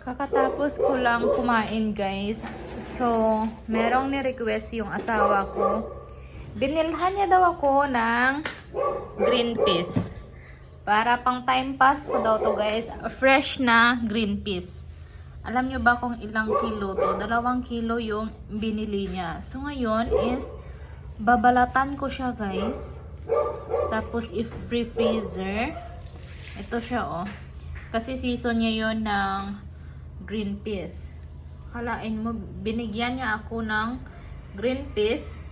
Kakatapos ko lang kumain, guys. So, merong ni-request yung asawa ko. Binilhan niya daw ako ng green peas. Para pang time pass ko daw to, guys. Fresh na green peas. Alam nyo ba kung ilang kilo to? 2 kilo yung binili niya. So, ngayon is babalatan ko siya, guys. Tapos, i-freezer. Ito siya, oh. Kasi season niya yon ng green peas. Kalain mo, binigyan niya ako ng green peas.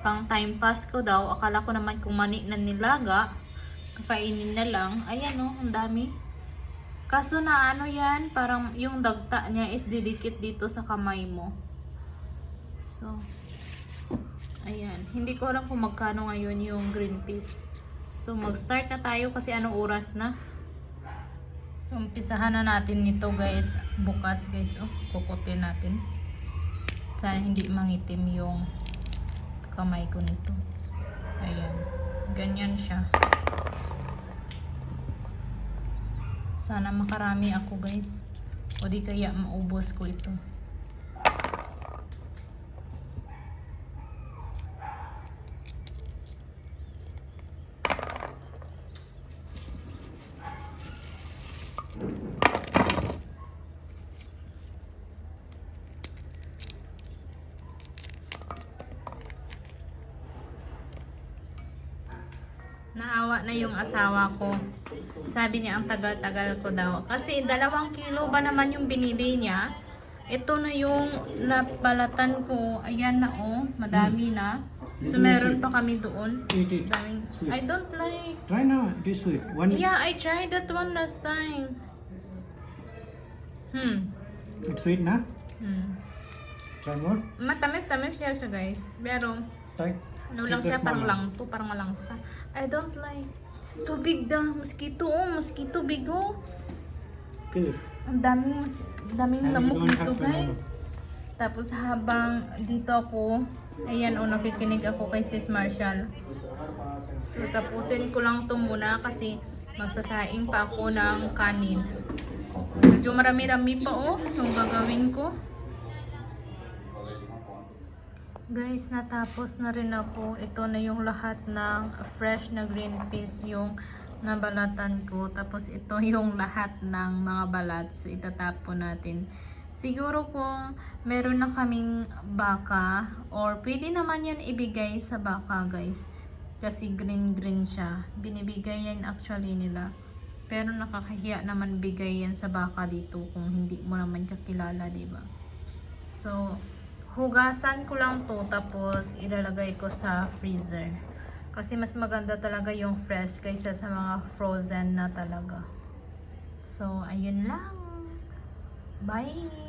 Pang time pass ko daw. Akala ko naman kung mani na nilaga, kakainin na lang. Ayan, oh, ang dami. Kaso na ano yan, parang yung dagta niya is didikit dito sa kamay mo. So, ayan. Hindi ko alam kung magkano ngayon yung green peas. So, mag-start na tayo kasi anong oras na. So, umpisahan na natin nito, guys. Bukas, guys. Oh, kukutin natin. Sana hindi mangitim yung kamay ko nito. Ayan. Ganyan siya. Sana makarami ako, guys. O di kaya maubos ko ito. Naawa na yung asawa ko. Sabi niya ang tagal-tagal ko daw. Kasi 2 kilo ba naman yung binili niya. Ito na yung napalatan ko. Ayan na, oh. Madami na. So meron pa kami doon. Eat it. Daming. Sweet. I don't like. Try now. It is sweet. Yeah, I tried that one last time. It's sweet na? Try more. Matamis-tamis siya, guys. Pero Try. ano lang siya, parang langto, parang malangsa. I don't like. So big the mosquito, oh, mosquito big, oh. Kill it. Ang daming And you lamok don't dito, have to guys. Tapos habang dito ako, ayan, oh, nakikinig ako kay Sis Marshall. So tapusin ko lang to muna kasi magsasaing pa ako ng kanin. Medyo marami-rami pa, oh, yung gagawin ko. Guys, natapos na rin ako. Ito na yung lahat ng fresh na green peas yung nabalatan ko. Tapos ito yung lahat ng mga balat. So itatapon natin. Siguro kung meron na kaming baka or pwede naman yan ibigay sa baka, guys. Kasi green siya. Binibigay yan actually nila. Pero nakakahiya naman bigay yan sa baka dito kung hindi mo naman kakilala, diba? So, hugasan ko lang to tapos ilalagay ko sa freezer. Kasi mas maganda talaga yung fresh kaysa sa mga frozen na talaga. So, ayun lang. Bye!